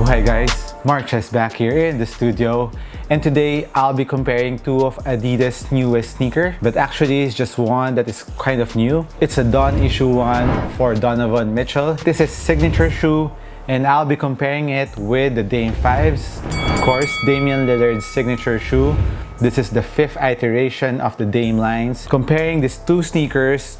Hi guys, Marches back here in the studio, and today I'll be comparing two of Adidas' newest sneaker, but actually it's just one that is kind of new. It's a Dawn Issue 1 for Donovan Mitchell. This is signature shoe, and I'll be comparing it with the Dame 5s. Of course, Damian Lillard's signature shoe. This is the 5th iteration of the Dame lines. Comparing these two sneakers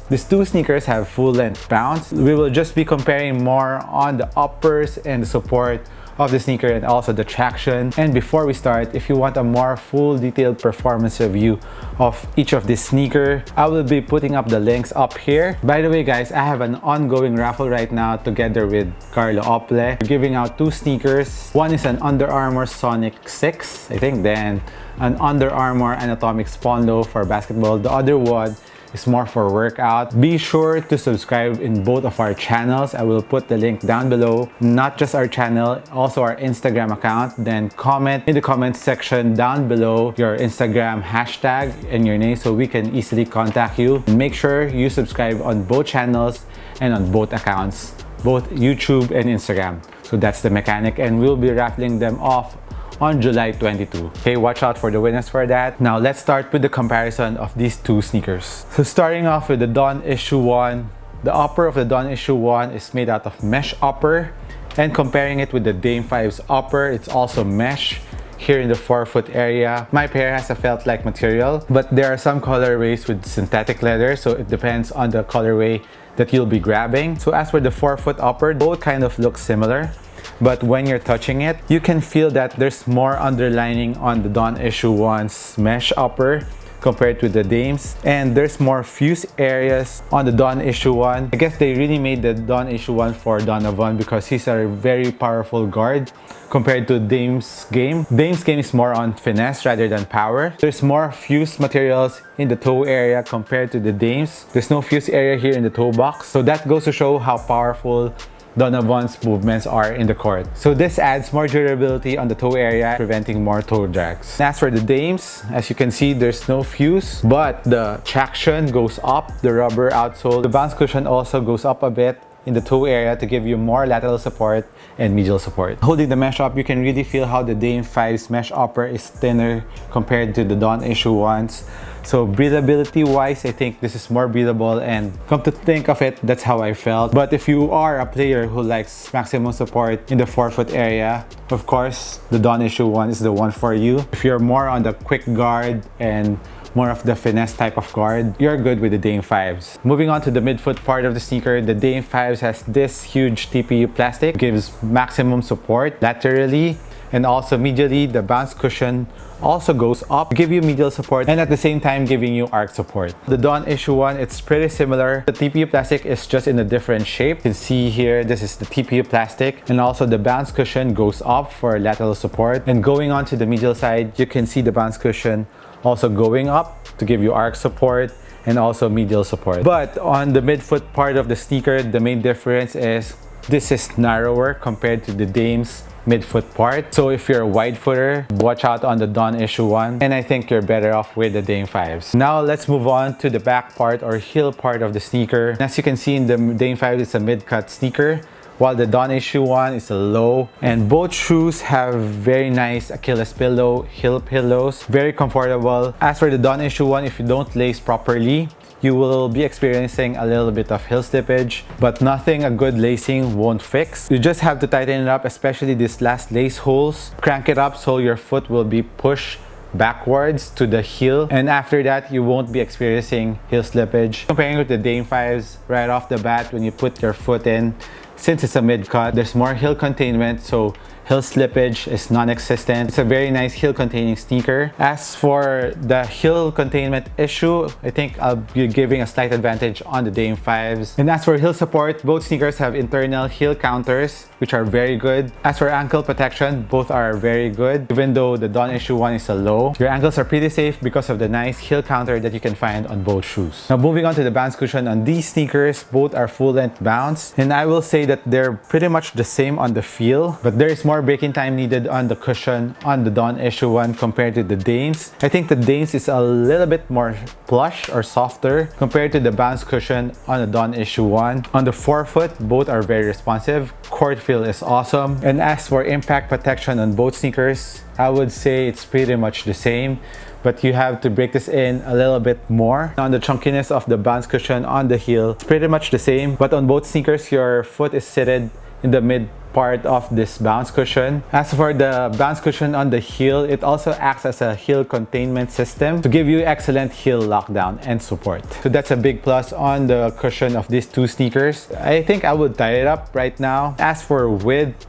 have full-length bounce. We will just be comparing more on the uppers and the support of the sneaker and also the traction. And before we start, if you want a more full detailed performance review of each of this sneaker, I will be putting up the links up here. By the way guys, I have an ongoing raffle right now together with Carlo Ople. We're giving out two sneakers. One is an Under Armour Sonic 6, I think, then an Under Armour Anatomic Spawn Low for basketball. The other one is more for workout. Be sure to subscribe in both of our channels. I will put the link down below. Not just our channel, also our Instagram account. Then comment in the comments section down below your Instagram hashtag and your name so we can easily contact you. Make sure you subscribe on both channels and on both accounts, both YouTube and Instagram. So that's the mechanic, and we'll be raffling them off on July 22. Okay, watch out for the winners for that. Now let's start with the comparison of these two sneakers. So starting off with the Dawn Issue 1, the upper of the Dawn Issue 1 is made out of mesh upper, and comparing it with the Dame 5's upper, it's also mesh here in the forefoot area. My pair has a felt-like material, but there are some colorways with synthetic leather, so it depends on the colorway that you'll be grabbing. So as for the forefoot upper, both kind of look similar, but when you're touching it, you can feel that there's more underlining on the Dawn Issue 1's mesh upper compared to the Dame's, and there's more fuse areas on the Dawn Issue 1. I guess they really made the Dawn Issue 1 for Donovan because he's a very powerful guard compared to Dame's game. Dame's game is more on finesse rather than power. There's more fuse materials in the toe area compared to the Dame's. There's no fuse area here in the toe box, so that goes to show how powerful Donovan's movements are in the court. So this adds more durability on the toe area, preventing more toe drags. As for the Dames, as you can see, there's no fuse, but the traction goes up, the rubber outsole. The bounce cushion also goes up a bit in the toe area to give you more lateral support and medial support. Holding the mesh up, you can really feel how the Dame 5's mesh upper is thinner compared to the Dawn Issue 1's. So breathability wise, I think this is more breathable, and come to think of it, that's how I felt. But if you are a player who likes maximum support in the forefoot area, of course, the Dawn Issue 1 is the one for you. If you're more on the quick guard and more of the finesse type of guard, you're good with the Dame 5s. Moving on to the midfoot part of the sneaker, the Dame 5s has this huge TPU plastic, gives maximum support laterally and also medially. The bounce cushion also goes up to give you medial support and at the same time giving you arc support. The Dawn Issue 1, it's pretty similar. The TPU plastic is just in a different shape. You can see here, this is the TPU plastic, and also the bounce cushion goes up for lateral support. And going on to the medial side, you can see the bounce cushion also going up to give you arc support and also medial support. But on the midfoot part of the sneaker, the main difference is this is narrower compared to the Dame's midfoot part. So if you're a wide footer, watch out on the Dawn Issue 1, and I think you're better off with the Dame 5s. Now let's move on to the back part or heel part of the sneaker. As you can see, in the Dame 5, it's a mid-cut sneaker, while the Dawn Issue 1 is a low, and both shoes have very nice Achilles pillow, heel pillows, very comfortable. As for the Dawn Issue 1, if you don't lace properly, you will be experiencing a little bit of heel slippage, but nothing a good lacing won't fix. You just have to tighten it up, especially these last lace holes. Crank it up so your foot will be pushed backwards to the heel, and after that you won't be experiencing heel slippage. Comparing with the Dame 5s, right off the bat when you put your foot in, since it's a mid-cut, there's more heel containment, so heel slippage is non-existent. It's a very nice heel containing sneaker. As for the heel containment issue, I think I'll be giving a slight advantage on the Dame 5s. And as for heel support, both sneakers have internal heel counters, which are very good. As for ankle protection, both are very good. Even though the Dawn Issue 1 is a low, your ankles are pretty safe because of the nice heel counter that you can find on both shoes. Now moving on to the bounce cushion on these sneakers, both are full-length bounce, and I will say that they're pretty much the same on the feel, but there is more breaking time needed on the cushion on the Dawn Issue 1 compared to the Dames. I think the Dames is a little bit more plush or softer compared to the bounce cushion on the Dawn Issue 1. On the forefoot, both are very responsive. Court feel is awesome. And as for impact protection on both sneakers, I would say it's pretty much the same, but you have to break this in a little bit more. On the chunkiness of the bounce cushion on the heel, it's pretty much the same, but on both sneakers, your foot is seated in the mid part of this bounce cushion. As for the bounce cushion on the heel, it also acts as a heel containment system to give you excellent heel lockdown and support. So that's a big plus on the cushion of these two sneakers. I think I would tie it up right now. As for width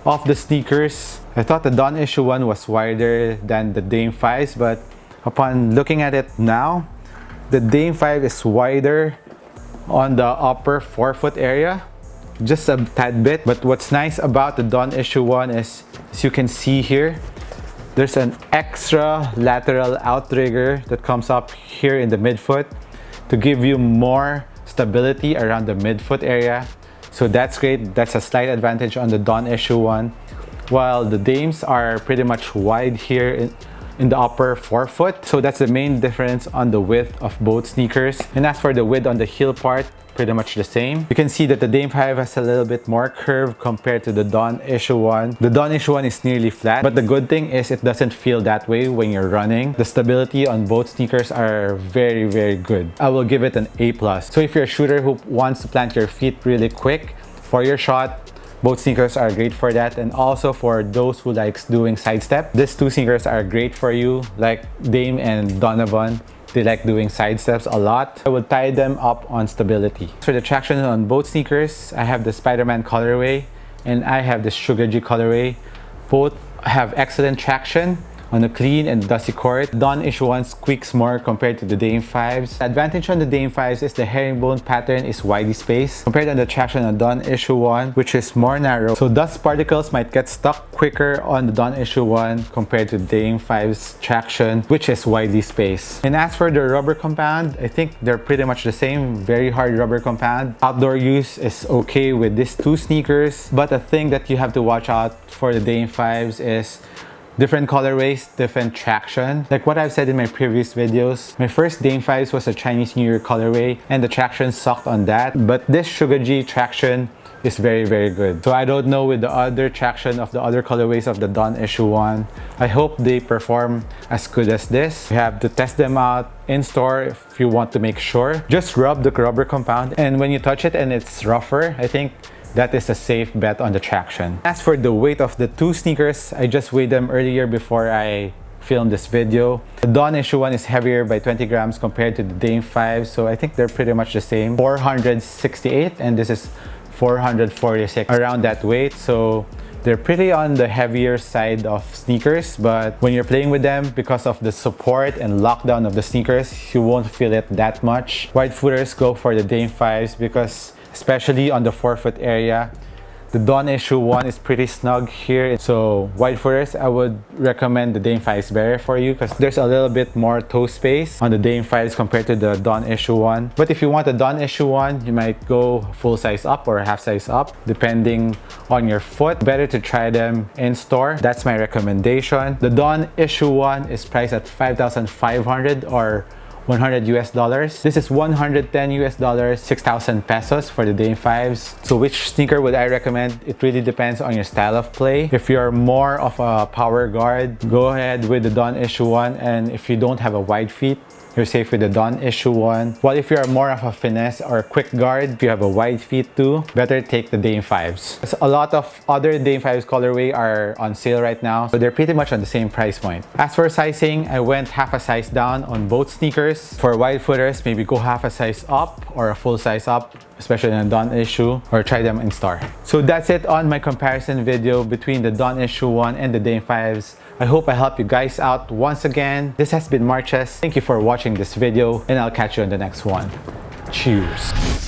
of the sneakers, I thought the Dawn Issue 1 was wider than the Dame 5s, but upon looking at it now, the Dame 5 is wider on the upper forefoot area, just a tad bit. But what's nice about the Dawn Issue 1 is, as you can see here, there's an extra lateral outrigger that comes up here in the midfoot to give you more stability around the midfoot area. So that's great. That's a slight advantage on the Dawn Issue 1. While the Dames are pretty much wide here in the upper forefoot. So that's the main difference on the width of both sneakers. And as for the width on the heel part, pretty much the same. You can see that the Dame 5 has a little bit more curve compared to the Dawn Issue 1. The Dawn Issue 1 is nearly flat, but the good thing is it doesn't feel that way when you're running. The stability on both sneakers are very, very good. I will give it an A+. So if you're a shooter who wants to plant your feet really quick for your shot, both sneakers are great for that. And also for those who likes doing sidestep, these two sneakers are great for you. Like Dame and Donovan, they like doing sidesteps a lot. I would tie them up on stability. For the traction on both sneakers, I have the Spider-Man colorway and I have the Sugar G colorway. Both have excellent traction on a clean and dusty court. Dawn Issue 1 squeaks more compared to the Dame 5s. The advantage on the Dame 5s is the herringbone pattern is widely spaced compared to the traction on Dawn Issue 1, which is more narrow. So dust particles might get stuck quicker on the Dawn Issue 1 compared to Dame 5's traction, which is widely spaced. And as for the rubber compound, I think they're pretty much the same. Very hard rubber compound. Outdoor use is okay with these two sneakers, but a thing that you have to watch out for the Dame 5s is different colorways, different traction. Like what I've said in my previous videos, my first Dame 5s was a Chinese New Year colorway and the traction sucked on that. But this Sugar G traction is very, very good. So I don't know with the other traction of the other colorways of the Dawn Issue 1. I hope they perform as good as this. You have to test them out in store if you want to make sure. Just rub the rubber compound, and when you touch it and it's rougher, I think that is a safe bet on the traction. As for the weight of the two sneakers, I just weighed them earlier before I filmed this video. The Dawn Issue 1 is heavier by 20 grams compared to the Dame 5, so I think they're pretty much the same. 468 and this is 446, around that weight. So they're pretty on the heavier side of sneakers, but when you're playing with them, because of the support and lockdown of the sneakers, you won't feel it that much. Wide footers go for the Dame 5s because especially on the forefoot area, the Dawn Issue 1 is pretty snug here. So wide footers, I would recommend the Dame 5s better for you because there's a little bit more toe space on the Dame 5s compared to the Dawn Issue 1. But if you want the Dawn Issue 1, you might go full size up or half size up depending on your foot. Better to try them in store. That's my recommendation. The Dawn Issue 1 is priced at $5,500 or $100 US. This is $110 US, 6,000 pesos for the Dame 5s. So which sneaker would I recommend? It really depends on your style of play. If you're more of a power guard, go ahead with the Dawn Issue 1, and if you don't have a wide feet, you're safe with the Dawn Issue 1. While if you're more of a finesse or a quick guard, if you have a wide feet too, better take the Dame 5s. A lot of other Dame 5s colorway are on sale right now, so they're pretty much on the same price point. As for sizing, I went half a size down on both sneakers. For wide footers, maybe go half a size up or a full size up, especially in a Dawn Issue, or try them in store. So that's it on my comparison video between the Dawn Issue 1 and the Dame 5s. I hope I helped you guys out once again. This has been Marches. Thank you for watching this video, and I'll catch you in the next one. Cheers!